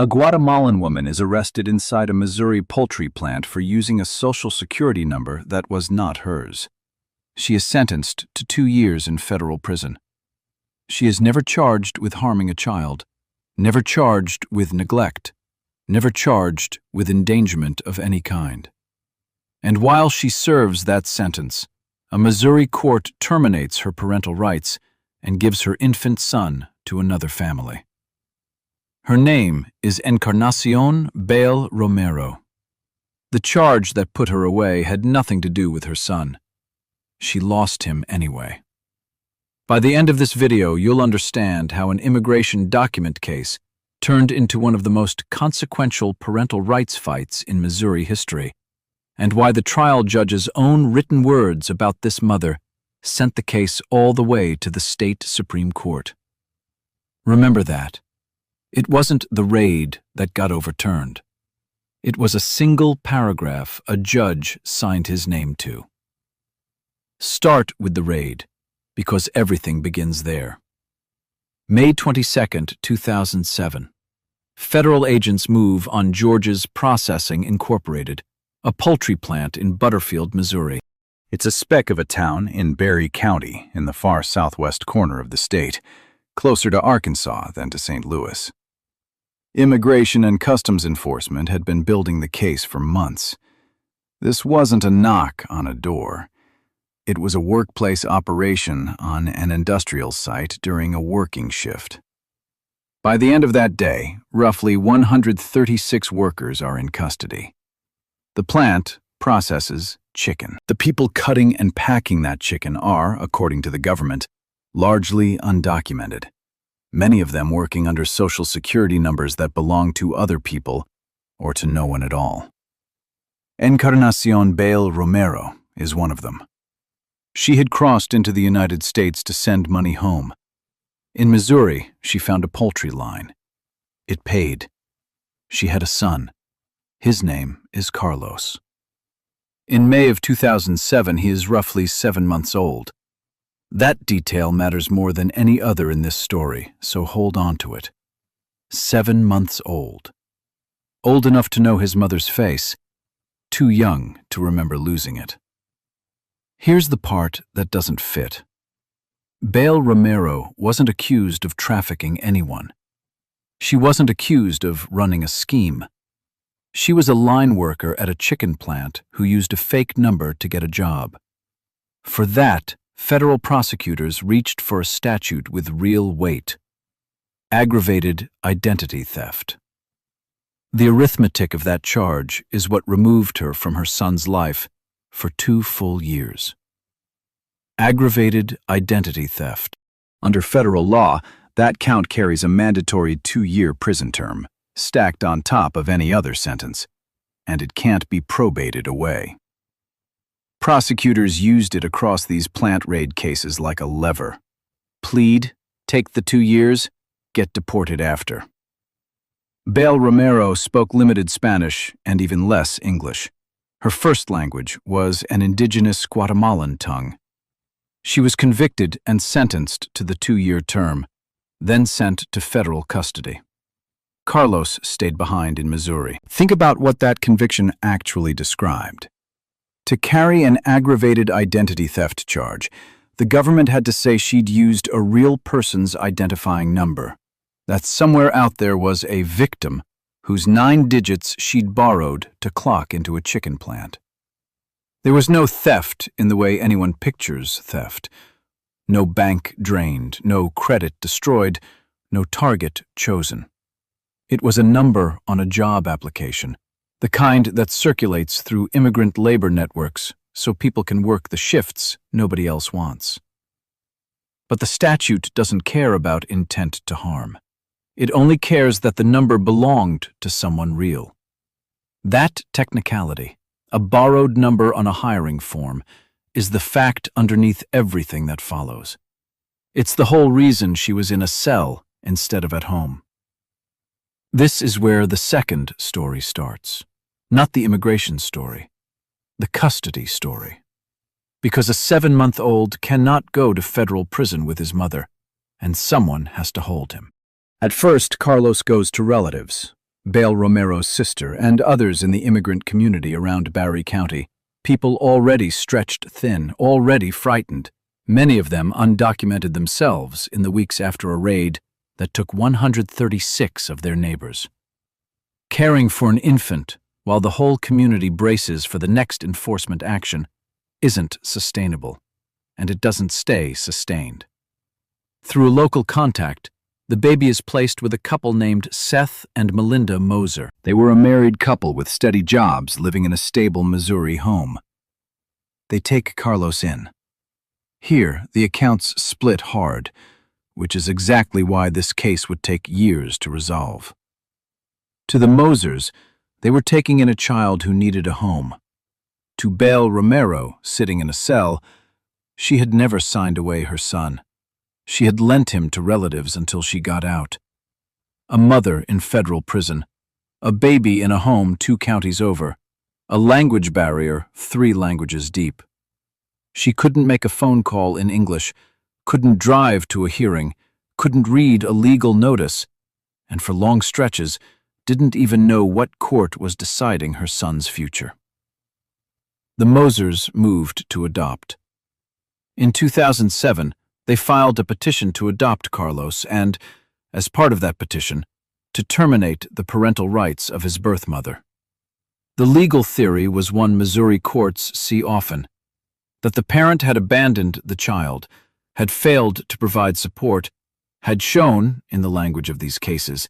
A Guatemalan woman is arrested inside a Missouri poultry plant for using a social security number that was not hers. She is sentenced to 2 years in federal prison. She is never charged with harming a child, never charged with neglect, never charged with endangerment of any kind. And while she serves that sentence, a Missouri court terminates her parental rights and gives her infant son to another family. Her name is Encarnacion Bale Romero. The charge that put her away had nothing to do with her son. She lost him anyway. By the end of this video, you'll understand how an immigration document case turned into one of the most consequential parental rights fights in Missouri history, and why the trial judge's own written words about this mother sent the case all the way to the state Supreme Court. Remember that. It wasn't the raid that got overturned. It was a single paragraph a judge signed his name to. Start with the raid, because everything begins there. May 22, 2007. Federal agents move on George's Processing Incorporated, a poultry plant in Butterfield, Missouri. It's a speck of a town in Berry County in the far southwest corner of the state, closer to Arkansas than to St. Louis. Immigration and Customs Enforcement had been building the case for months. This wasn't a knock on a door. It was a workplace operation on an industrial site during a working shift. By the end of that day, roughly 136 workers are in custody. The plant processes chicken. The people cutting and packing that chicken are, according to the government, largely undocumented. Many of them working under social security numbers that belong to other people or to no one at all. Encarnacion Bale Romero is one of them. She had crossed into the United States to send money home. In Missouri, she found a poultry line. It paid. She had a son. His name is Carlos. In May of 2007, he is roughly 7 months old. That detail matters more than any other in this story, so hold on to it. 7 months old. Old enough to know his mother's face, too young to remember losing it. Here's the part that doesn't fit. Bale Romero wasn't accused of trafficking anyone. She wasn't accused of running a scheme. She was a line worker at a chicken plant who used a fake number to get a job. For that, federal prosecutors reached for a statute with real weight: aggravated identity theft. The arithmetic of that charge is what removed her from her son's life for 2 full years. Aggravated identity theft. Under federal law, that count carries a mandatory 2-year prison term, stacked on top of any other sentence, and it can't be probated away. Prosecutors used it across these plant raid cases like a lever. Plead, take the 2 years, get deported after. Bale Romero spoke limited Spanish and even less English. Her first language was an indigenous Guatemalan tongue. She was convicted and sentenced to the 2-year term, then sent to federal custody. Carlos stayed behind in Missouri. Think about what that conviction actually described. To carry an aggravated identity theft charge, the government had to say she'd used a real person's identifying number, that somewhere out there was a victim whose 9 digits she'd borrowed to clock into a chicken plant. There was no theft in the way anyone pictures theft. No bank drained, no credit destroyed, no target chosen. It was a number on a job application, the kind that circulates through immigrant labor networks so people can work the shifts nobody else wants. But the statute doesn't care about intent to harm. It only cares that the number belonged to someone real. That technicality, a borrowed number on a hiring form, is the fact underneath everything that follows. It's the whole reason she was in a cell instead of at home. This is where the second story starts. Not the immigration story, the custody story. Because a 7-month-old cannot go to federal prison with his mother, and someone has to hold him. At first, Carlos goes to relatives, Bale Romero's sister, and others in the immigrant community around Barry County, people already stretched thin, already frightened, many of them undocumented themselves in the weeks after a raid that took 136 of their neighbors. Caring for an infant while the whole community braces for the next enforcement action isn't sustainable, and it doesn't stay sustained. Through a local contact, the baby is placed with a couple named Seth and Melinda Moser. They were a married couple with steady jobs living in a stable Missouri home. They take Carlos in. Here, the accounts split hard, which is exactly why this case would take years to resolve. To the Mosers, they were taking in a child who needed a home. To Bale Romero, sitting in a cell, she had never signed away her son. She had lent him to relatives until she got out. A mother in federal prison, a baby in a home 2 counties over, a language barrier 3 languages deep. She couldn't make a phone call in English, couldn't drive to a hearing, couldn't read a legal notice, and for long stretches didn't even know what court was deciding her son's future. The Mosers moved to adopt. In 2007, they filed a petition to adopt Carlos and, as part of that petition, to terminate the parental rights of his birth mother. The legal theory was one Missouri courts see often, that the parent had abandoned the child, had failed to provide support, had shown, in the language of these cases,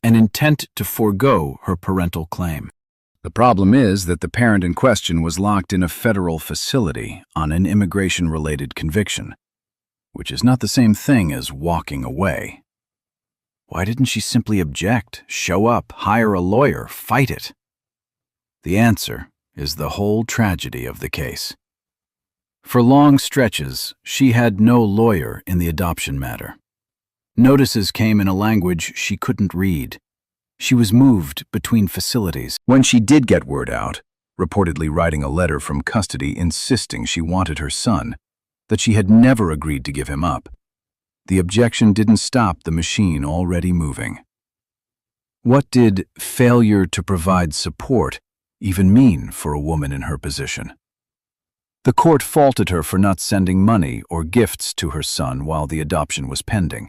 an intent to forego her parental claim. The problem is that the parent in question was locked in a federal facility on an immigration-related conviction, which is not the same thing as walking away. Why didn't she simply object, show up, hire a lawyer, fight it? The answer is the whole tragedy of the case. For long stretches, she had no lawyer in the adoption matter. Notices came in a language she couldn't read. She was moved between facilities. When she did get word out, reportedly writing a letter from custody insisting she wanted her son, that she had never agreed to give him up, the objection didn't stop the machine already moving. What did failure to provide support even mean for a woman in her position? The court faulted her for not sending money or gifts to her son while the adoption was pending.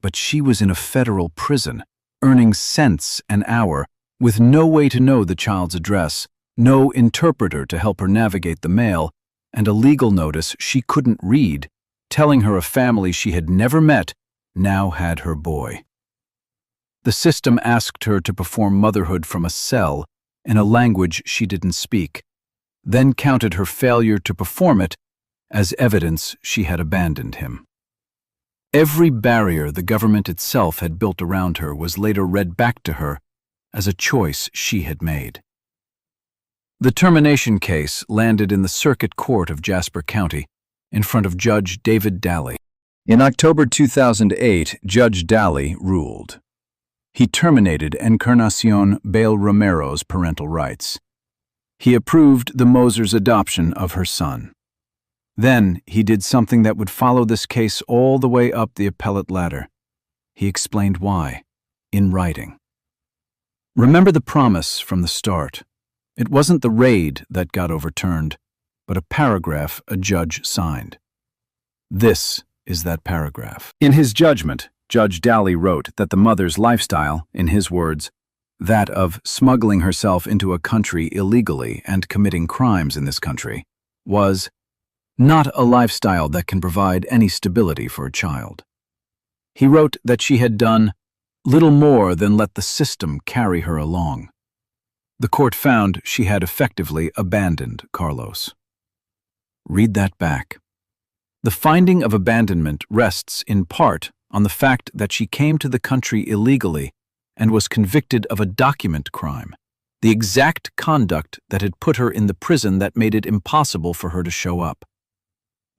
But she was in a federal prison, earning cents an hour, with no way to know the child's address, no interpreter to help her navigate the mail, and a legal notice she couldn't read, telling her a family she had never met now had her boy. The system asked her to perform motherhood from a cell in a language she didn't speak, then counted her failure to perform it as evidence she had abandoned him. Every barrier the government itself had built around her was later read back to her as a choice she had made. The termination case landed in the Circuit Court of Jasper County in front of Judge David Daly. In October 2008, Judge Daly ruled. He terminated Encarnacion Bale Romero's parental rights. He approved the Mosers' adoption of her son. Then he did something that would follow this case all the way up the appellate ladder. He explained why, in writing. Remember the promise from the start. It wasn't the raid that got overturned, but a paragraph a judge signed. This is that paragraph. In his judgment, Judge Daly wrote that the mother's lifestyle, in his words, that of smuggling herself into a country illegally and committing crimes in this country, was not a lifestyle that can provide any stability for a child. He wrote that she had done little more than let the system carry her along. The court found she had effectively abandoned Carlos. Read that back. The finding of abandonment rests in part on the fact that she came to the country illegally and was convicted of a document crime, the exact conduct that had put her in the prison that made it impossible for her to show up.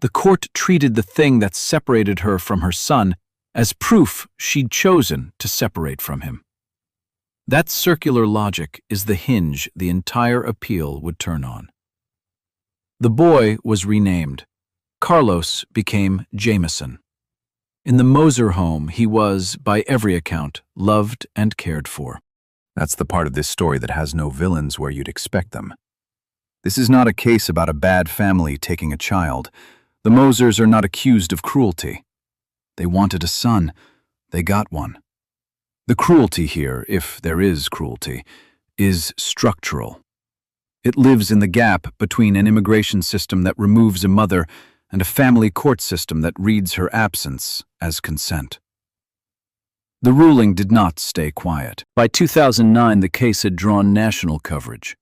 The court treated the thing that separated her from her son as proof she'd chosen to separate from him. That circular logic is the hinge the entire appeal would turn on. The boy was renamed. Carlos became Jameson. In the Moser home, he was, by every account, loved and cared for. That's the part of this story that has no villains where you'd expect them. This is not a case about a bad family taking a child. The Mosers are not accused of cruelty. They wanted a son. They got one. The cruelty here, if there is cruelty, is structural. It lives in the gap between an immigration system that removes a mother and a family court system that reads her absence as consent. The ruling did not stay quiet. By 2009, the case had drawn national coverage.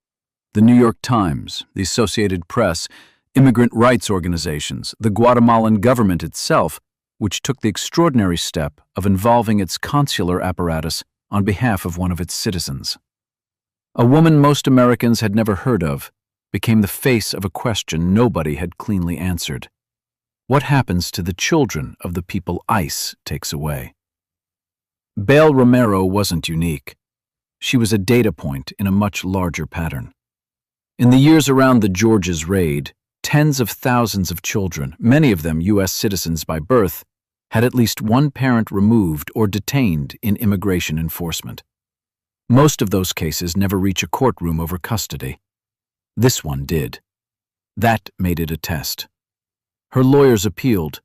The New York Times, the Associated Press, immigrant rights organizations, the Guatemalan government itself, which took the extraordinary step of involving its consular apparatus on behalf of one of its citizens. A woman most Americans had never heard of became the face of a question nobody had cleanly answered. What happens to the children of the people ICE takes away? Bale Romero wasn't unique. She was a data point in a much larger pattern. In the years around the Georges raid, tens of thousands of children, many of them U.S. citizens by birth, had at least one parent removed or detained in immigration enforcement. Most of those cases never reach a courtroom over custody. This one did. That made it a test. Her lawyers appealed.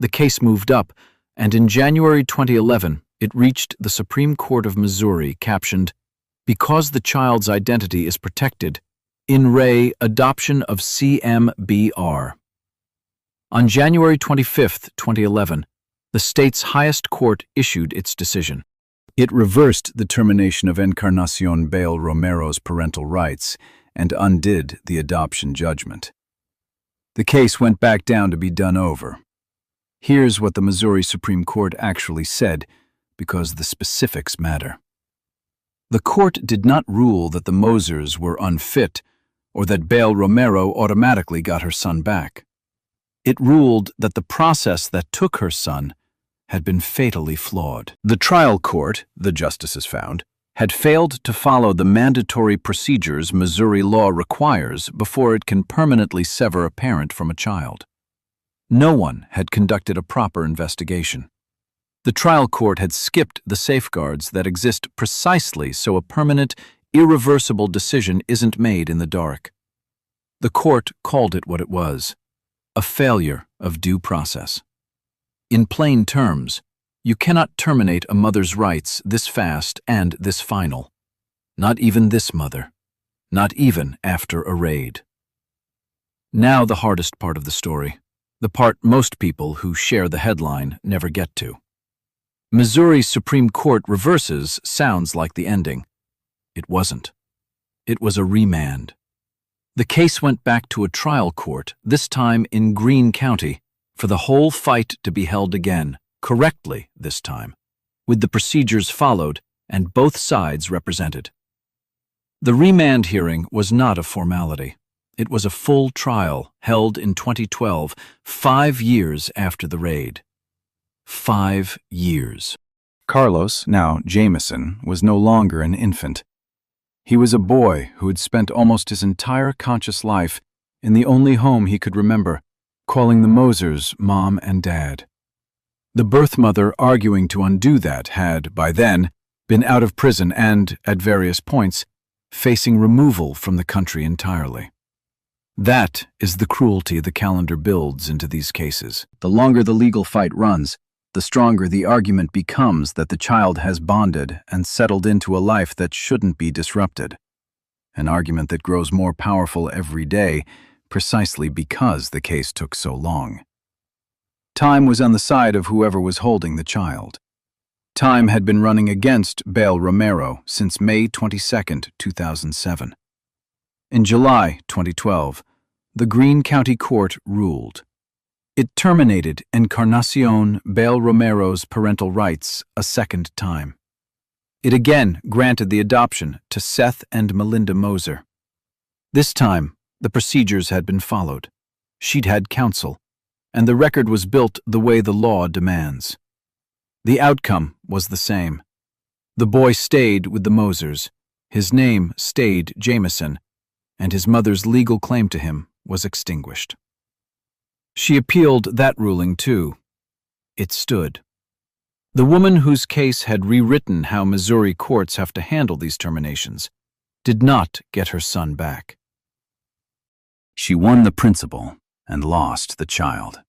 The case moved up, and in January 2011, it reached the Supreme Court of Missouri, captioned, "Because the child's identity is protected, in re adoption of CMBR." On January 25, 2011, the state's highest court issued its decision. It reversed the termination of Encarnacion Bale Romero's parental rights and undid the adoption judgment. The case went back down to be done over. Here's what the Missouri Supreme Court actually said, because the specifics matter. The court did not rule that the Mosers were unfit or that Bale Romero automatically got her son back. It ruled that the process that took her son had been fatally flawed. The trial court, the justices found, had failed to follow the mandatory procedures Missouri law requires before it can permanently sever a parent from a child. No one had conducted a proper investigation. The trial court had skipped the safeguards that exist precisely so a permanent, irreversible decision isn't made in the dark. The court called it what it was: a failure of due process. In plain terms, you cannot terminate a mother's rights this fast and this final. Not even this mother. Not even after a raid. Now the hardest part of the story, the part most people who share the headline never get to. Missouri's Supreme Court reverses sounds like the ending. It wasn't. It was a remand. The case went back to a trial court, this time in Greene County, for the whole fight to be held again, correctly this time, with the procedures followed and both sides represented. The remand hearing was not a formality. It was a full trial held in 2012, 5 years after the raid. 5 years. Carlos, now Jameson, was no longer an infant. He was a boy who had spent almost his entire conscious life in the only home he could remember, calling the Mosers Mom and Dad. The birth mother arguing to undo that had, by then, been out of prison and, at various points, facing removal from the country entirely. That is the cruelty the calendar builds into these cases. The longer the legal fight runs, the stronger the argument becomes that the child has bonded and settled into a life that shouldn't be disrupted. An argument that grows more powerful every day precisely because the case took so long. Time was on the side of whoever was holding the child. Time had been running against Bale Romero since May 22, 2007. In July 2012, the Greene County Court ruled. It terminated Encarnacion Bale Romero's parental rights a second time. It again granted the adoption to Seth and Melinda Moser. This time, the procedures had been followed. She'd had counsel, and the record was built the way the law demands. The outcome was the same. The boy stayed with the Mosers, his name stayed Jameson, and his mother's legal claim to him was extinguished. She appealed that ruling too. It stood. The woman whose case had rewritten how Missouri courts have to handle these terminations did not get her son back. She won the principal and lost the child.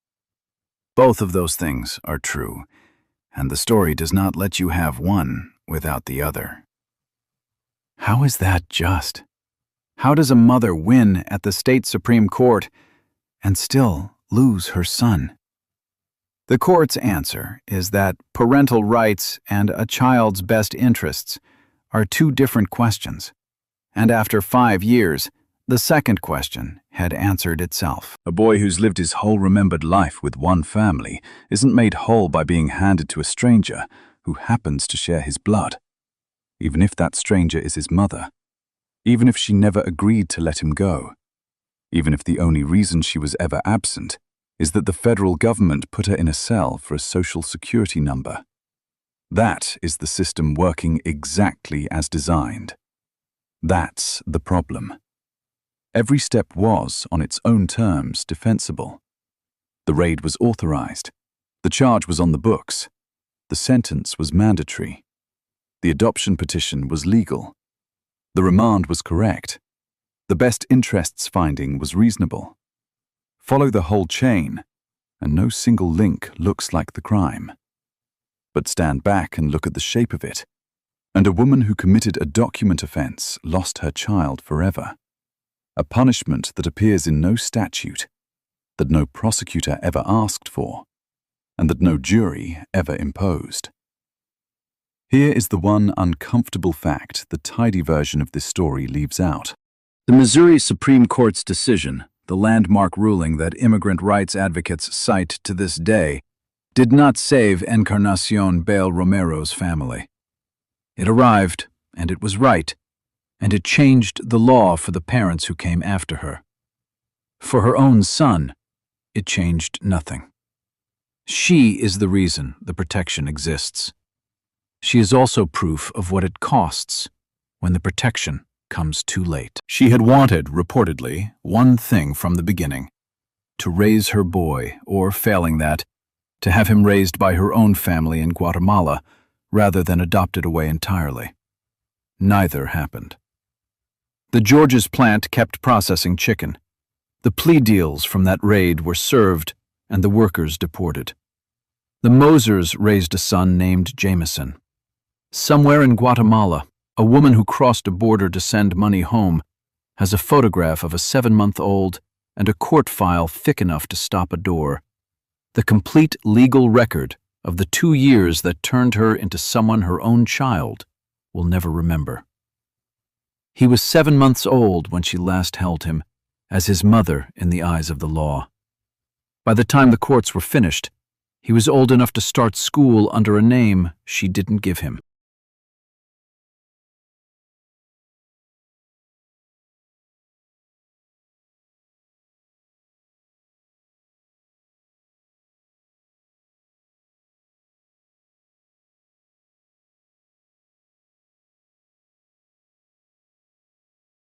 Both of those things are true, and the story does not let you have one without the other. How is that just? How does a mother win at the state Supreme Court and still lose her son? The court's answer is that parental rights and a child's best interests are two different questions, and after 5 years, the second question had answered itself. A boy who's lived his whole remembered life with one family isn't made whole by being handed to a stranger who happens to share his blood, even if that stranger is his mother, even if she never agreed to let him go, even if the only reason she was ever absent is that the federal government put her in a cell for a social security number. That is the system working exactly as designed. That's the problem. Every step was, on its own terms, defensible. The raid was authorized. The charge was on the books. The sentence was mandatory. The adoption petition was legal. The remand was correct. The best interests finding was reasonable. Follow the whole chain, and no single link looks like the crime. But stand back and look at the shape of it, and a woman who committed a document offense lost her child forever. A punishment that appears in no statute, that no prosecutor ever asked for, and that no jury ever imposed. Here is the one uncomfortable fact the tidy version of this story leaves out. The Missouri Supreme Court's decision, the landmark ruling that immigrant rights advocates cite to this day, did not save Encarnacion Bale Romero's family. It arrived, and it was right, and it changed the law for the parents who came after her. For her own son, it changed nothing. She is the reason the protection exists. She is also proof of what it costs when the protection comes too late. She had wanted, reportedly, one thing from the beginning: to raise her boy, or failing that, to have him raised by her own family in Guatemala rather than adopted away entirely. Neither happened. The George's plant kept processing chicken. The plea deals from that raid were served and the workers deported. The Mosers raised a son named Jameson. Somewhere in Guatemala, a woman who crossed a border to send money home has a photograph of a 7-month-old and a court file thick enough to stop a door. The complete legal record of the 2 years that turned her into someone her own child will never remember. He was 7 months old when she last held him, as his mother in the eyes of the law. By the time the courts were finished, he was old enough to start school under a name she didn't give him.